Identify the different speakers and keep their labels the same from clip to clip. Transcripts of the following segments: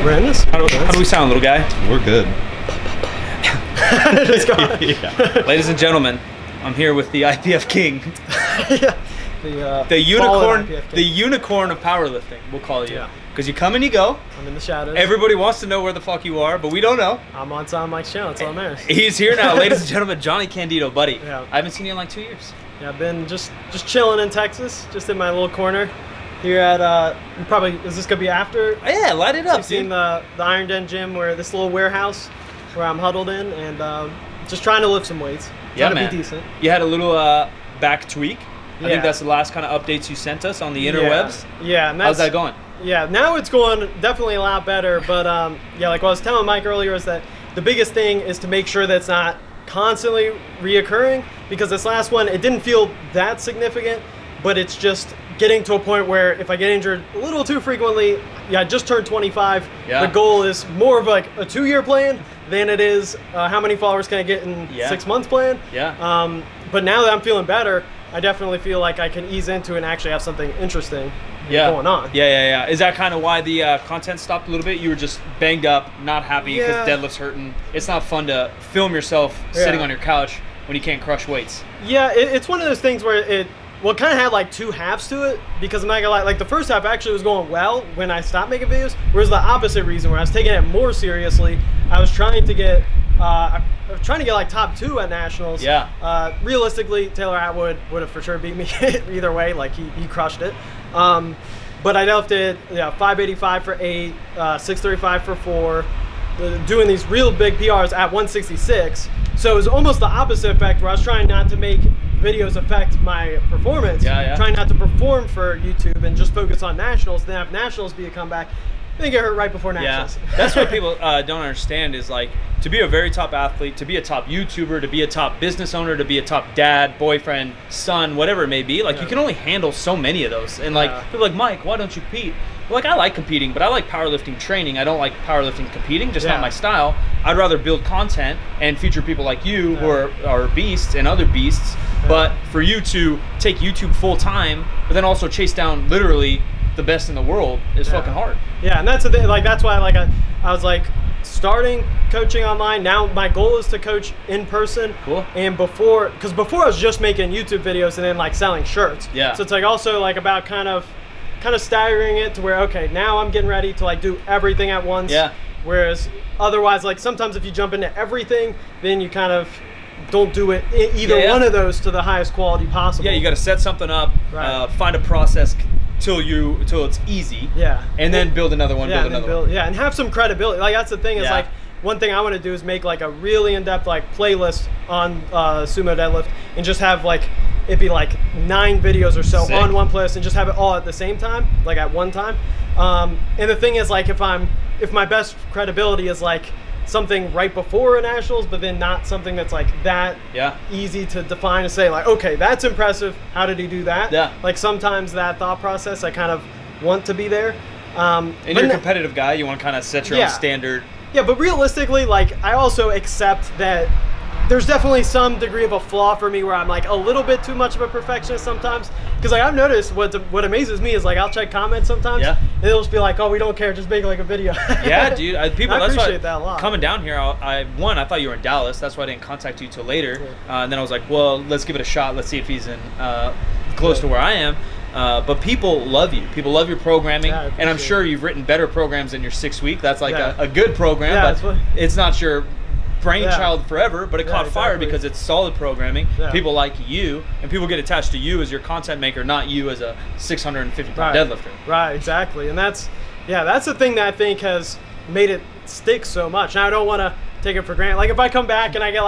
Speaker 1: We're in this?
Speaker 2: How do we sound, little guy?
Speaker 3: We're good.
Speaker 2: Yeah. Ladies and gentlemen, I'm here with the IPF king.
Speaker 1: Yeah.
Speaker 2: The unicorn of powerlifting, we'll call you.
Speaker 1: Yeah.
Speaker 2: Because you come and you go.
Speaker 1: I'm in the shadows.
Speaker 2: Everybody wants to know where the fuck you are, but we don't know.
Speaker 1: I'm on Tom Mike's channel. That's all that matters.
Speaker 2: He's here now, ladies and gentlemen. Johnny Candido, buddy.
Speaker 1: Yeah.
Speaker 2: I haven't seen you in like 2 years.
Speaker 1: Yeah, I've been just chilling in Texas, just in my little corner here at probably, is this gonna be after?
Speaker 2: Yeah, light it up.
Speaker 1: You've seen the Iron Den gym, where this little warehouse where I'm huddled in, and just trying to lift some weights.
Speaker 2: Yeah,
Speaker 1: trying
Speaker 2: man.
Speaker 1: to be decent.
Speaker 2: You had a little back tweak. I think
Speaker 1: Yeah.
Speaker 2: that's the last kind of updates you sent us on the interwebs.
Speaker 1: Yeah, and that's,
Speaker 2: how's that going?
Speaker 1: Yeah, now it's going definitely a lot better, but yeah, like what I was telling Mike earlier is that the biggest thing is to make sure that it's not constantly reoccurring, because this last one, it didn't feel that significant, but it's just getting to a point where if I get injured a little too frequently, yeah, I just turned 25.
Speaker 2: Yeah.
Speaker 1: The goal is more of like a 2-year plan than it is how many followers can I get in 6 months plan.
Speaker 2: Yeah.
Speaker 1: But now that I'm feeling better, I definitely feel like I can ease into it and actually have something interesting going on.
Speaker 2: Yeah. Is that kind of why the content stopped a little bit? You were just banged up, not happy because deadlift's hurting. It's not fun to film yourself sitting on your couch when you can't crush weights. Yeah,
Speaker 1: it's one of those things where it kind of had like two halves to it, because I'm not gonna lie, like the first half actually was going well when I stopped making videos, whereas the opposite reason, where I was taking it more seriously, I was trying to get like top 2 at nationals.
Speaker 2: Yeah.
Speaker 1: Realistically, Taylor Atwood would have for sure beat me either way. Like he crushed it. But I lifted 585 for 8, 635 for 4, doing these real big PRs at 166. So it was almost the opposite effect, where I was trying not to make videos affect my performance. Trying not to perform for YouTube and just focus on nationals, then have nationals be a comeback. Then get hurt right before nationals.
Speaker 2: Yeah, that's what people don't understand, is like, to be a very top athlete, to be a top YouTuber, to be a top business owner, to be a top dad, boyfriend, son, whatever it may be, like you can only handle so many of those. And like people are like, Mike, why don't you compete? Well, like, I like competing, but I like powerlifting training. I don't like powerlifting competing, just not my style. I'd rather build content and feature people like you who are beasts and other beasts. But for you to take YouTube full time, but then also chase down literally the best in the world is fucking hard.
Speaker 1: Yeah, and that's the thing, like that's why I was like starting coaching online. Now my goal is to coach in person.
Speaker 2: Cool.
Speaker 1: And before I was just making YouTube videos and then like selling shirts.
Speaker 2: Yeah.
Speaker 1: So it's like also like about kind of staggering it to where, okay, now I'm getting ready to like do everything at once.
Speaker 2: Yeah.
Speaker 1: Whereas otherwise, like sometimes if you jump into everything, then you kind of don't do it either one of those to the highest quality possible.
Speaker 2: Yeah, you got to set something up, find a process till it's easy. Yeah. And then build another one.
Speaker 1: Yeah, and have some credibility. Like that's the thing, is like one thing I want to do is make like a really in-depth like playlist on sumo deadlift, and just have like it be like 9 videos or so on one playlist, and just have it all at the same time, like at one time. And the thing is, like if my best credibility is like something right before a nationals, but then not something that's like that easy to define and say like, okay, that's impressive, how did he do that? Yeah. Like sometimes that thought process, I kind of want to be there.
Speaker 2: And you're a competitive guy, you want to kind of set your own standard. Yeah,
Speaker 1: but realistically, like I also accept that there's definitely some degree of a flaw for me, where I'm like a little bit too much of a perfectionist sometimes. Because like I've noticed what amazes me is like I'll check comments sometimes, and it'll just be like, oh, we don't care, just make like a video.
Speaker 2: Yeah, dude. People,
Speaker 1: I appreciate that a lot.
Speaker 2: Coming down here, I thought you were in Dallas. That's why I didn't contact you till later. And then I was like, well, let's give it a shot. Let's see if he's in close to where I am. But people love you. People love your programming, and I'm sure you've written better programs than your 6 week. That's like a good program, but it's not your brainchild forever, but it caught fire because it's solid programming. People like you, and people get attached to you as your content maker, not you as a 650-pound deadlifter.
Speaker 1: Right, exactly. And that's the thing that I think has made it stick so much. Now I don't want to take it for granted. Like if I come back and I get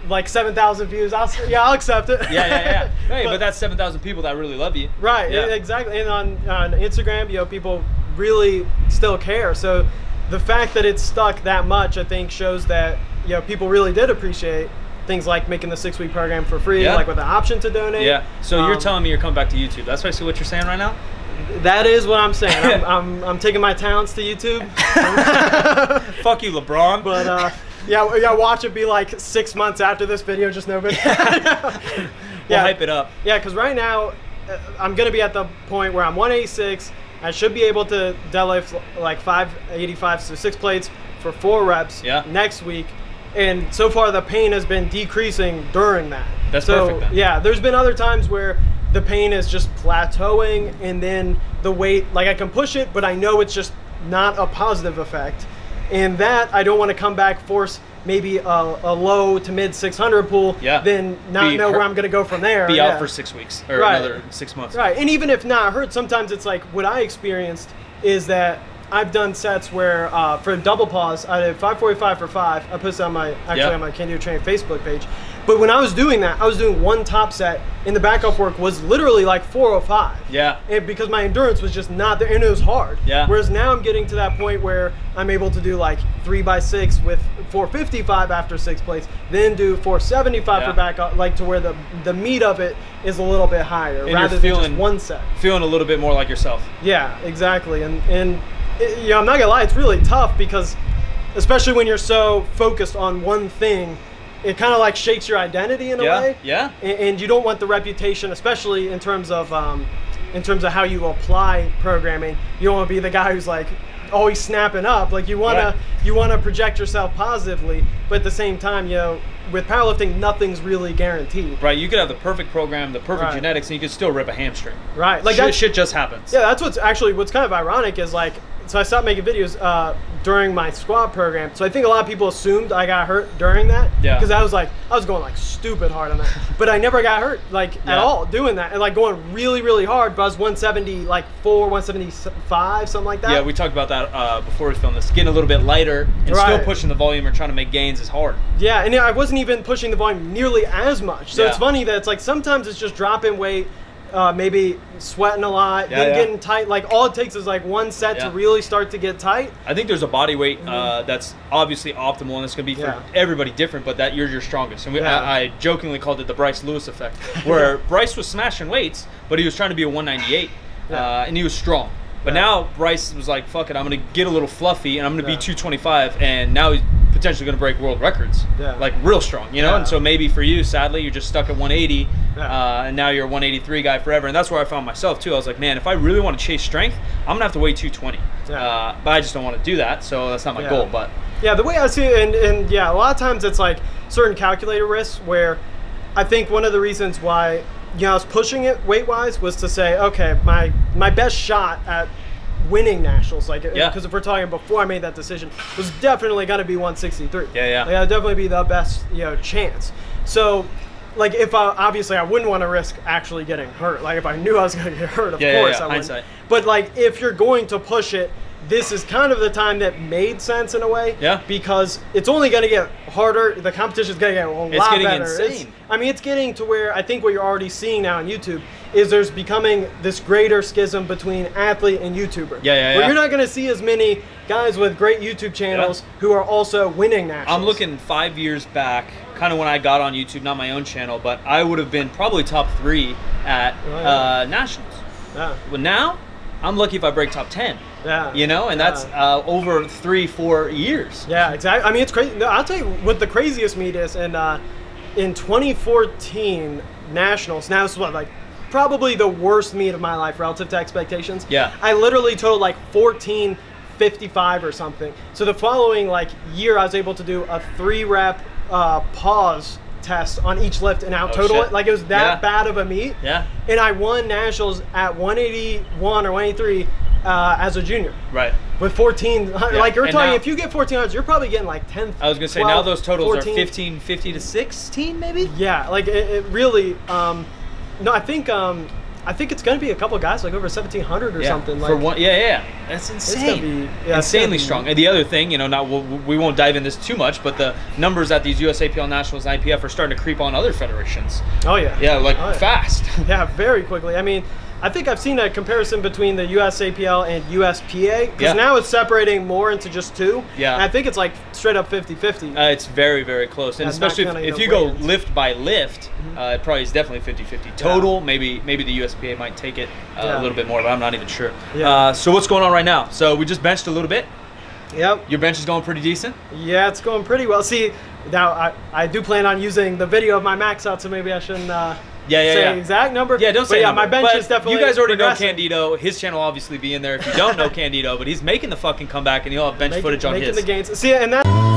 Speaker 1: like 7,000 views, I'll accept it.
Speaker 2: Yeah. Hey, but that's 7,000 people that really love you.
Speaker 1: Right, exactly. And on Instagram, people really still care. So the fact that it's stuck that much, I think, shows that people really did appreciate things like making the 6-week program for free, like with the option to donate.
Speaker 2: Yeah. So you're telling me you're coming back to YouTube. That's basically what you're saying right now?
Speaker 1: That is what I'm saying. I'm taking my talents to YouTube.
Speaker 2: Fuck you, LeBron.
Speaker 1: But watch it be like 6 months after this video, just no video.
Speaker 2: We'll hype it up.
Speaker 1: Yeah, because right now I'm gonna be at the point where I'm 186. I should be able to deadlift like 585, so 6 plates for 4 reps next week. And so far the pain has been decreasing during that.
Speaker 2: That's perfect then.
Speaker 1: Yeah, there's been other times where the pain is just plateauing, and then the weight, like I can push it, but I know it's just not a positive effect. And that I don't want to come back, force maybe a low to mid 600 pull, then not know where I'm going to go from there.
Speaker 2: Be out for 6 weeks or another 6 months.
Speaker 1: Right, and even if not hurt, sometimes it's like what I experienced is that I've done sets where for double pause, I did 545 for 5. I posted on my on my Can Do Training Facebook page. But when I was doing that, I was doing 1 top set, and the back off work was literally like 405.
Speaker 2: Yeah.
Speaker 1: And because my endurance was just not there, and it was hard.
Speaker 2: Yeah.
Speaker 1: Whereas now I'm getting to that point where I'm able to do like 3x6 with 455 after 6 plates, then do 475 for back off, like to where the meat of it is a little bit higher,
Speaker 2: and
Speaker 1: rather than just 1 set.
Speaker 2: Feeling a little bit more like yourself.
Speaker 1: Yeah, exactly. And you know, I'm not gonna lie, it's really tough because, especially when you're so focused on one thing, it kind of like shakes your identity in a way.
Speaker 2: Yeah.
Speaker 1: And you don't want the reputation, especially in terms of how you apply programming. You don't want to be the guy who's like always snapping up. Like you wanna project yourself positively, but at the same time, you know, with powerlifting, nothing's really guaranteed.
Speaker 2: Right. You could have the perfect program, the perfect genetics, and you could still rip a hamstring.
Speaker 1: Right. Like
Speaker 2: shit just happens.
Speaker 1: Yeah, that's what's kind of ironic is like, so I stopped making videos during my squat program. So I think a lot of people assumed I got hurt during that. Yeah. Because I was going like stupid hard on that. But I never got hurt like at all doing that. And like going really, really hard, but I was 174, 175, something like that.
Speaker 2: Yeah, we talked about that before we filmed this. Getting a little bit lighter and still pushing the volume or trying to make gains is hard.
Speaker 1: Yeah, and I wasn't even pushing the volume nearly as much. So it's funny that it's like sometimes it's just dropping weight, maybe sweating a lot, then getting tight. Like all it takes is like 1 set to really start to get tight.
Speaker 2: I think there's a body weight that's obviously optimal, and it's going to be for everybody different, but that you're your strongest. And I jokingly called it the Bryce Lewis effect, where Bryce was smashing weights, but he was trying to be a 198, and he was strong. But now Bryce was like, fuck it, I'm going to get a little fluffy, and I'm going to be 225, and now he's potentially going to break world records, like real strong, you know? And so maybe for you, sadly, you're just stuck at 180, and now you're a 183 guy forever. And that's where I found myself too. I was like, man, if I really want to chase strength, I'm going to have to weigh 220. But I just don't want to do that, so that's not my goal. But
Speaker 1: yeah, the way I see it, and yeah, a lot of times it's like certain calculator risks where I think one of the reasons why, you know, I was pushing it weight-wise was to say, okay, my best shot at winning nationals, like because if we're talking before I made that decision, was definitely going to be 163. Like, that'd definitely be the best, you know, chance. So like if obviously I wouldn't want to risk actually getting hurt. Like if I knew I was going to get hurt, of course I wouldn't. Hindsight. But like if you're going to push it, this is kind of the time that made sense in a way. Yeah. Because it's only going to get harder. The competition is going to get a lot better.
Speaker 2: It's getting insane.
Speaker 1: I mean, it's getting to where I think what you're already seeing now on YouTube is there's becoming this greater schism between athlete and YouTuber. Where you're not going to see as many guys with great YouTube channels who are also winning nationals.
Speaker 2: I'm looking 5 years back, kind of when I got on YouTube, not my own channel, but I would have been probably top 3 at nationals. But now, I'm lucky if I break top 10. You know, and that's over 3-4 years.
Speaker 1: Yeah, exactly. I mean, it's crazy. I'll tell you what the craziest meet is, and in 2014 nationals. Now this is what, like probably the worst meet of my life relative to expectations. Yeah. I literally totaled like 1455 or something. So the following like year, I was able to do a 3-rep pause test on each lift and out total it. Like it was that bad of a meet. Yeah. And I won nationals at 181 or 183 as a junior. Right. With 14, like you're talking, if you get 1400s, you're probably getting like 10.
Speaker 2: I was gonna say 12, now those totals 14. Are 1550 to 16 maybe.
Speaker 1: Yeah, like it really. No, I think it's gonna be a couple of guys like over 1700 or something. Like
Speaker 2: for one, that's insane. Insanely strong. And the other thing, you know, we won't dive in this too much, but the numbers at these USAPL Nationals and IPF are starting to creep on other federations. Oh yeah. Yeah, like fast.
Speaker 1: Yeah, very quickly. I mean, I think I've seen a comparison between the USAPL and USPA, because now it's separating more into just 2. Yeah. And I think it's like straight up 50-50.
Speaker 2: It's very, very close. And especially if you go lift by lift, it probably is definitely 50-50. Total, maybe the USPA might take it a little bit more, but I'm not even sure. Yeah. So what's going on right now? So we just benched a little bit. Yep. Your bench is going pretty decent?
Speaker 1: Yeah, it's going pretty well. See, now I do plan on using the video of my max out, so maybe I shouldn't say exact number.
Speaker 2: Yeah, don't say
Speaker 1: my bench is definitely
Speaker 2: you guys already know
Speaker 1: progressing.
Speaker 2: Candido. His channel will obviously be in there if you don't know Candido, but he's making the fucking comeback, and he'll have bench footage on his.
Speaker 1: Making the gains. See, and that...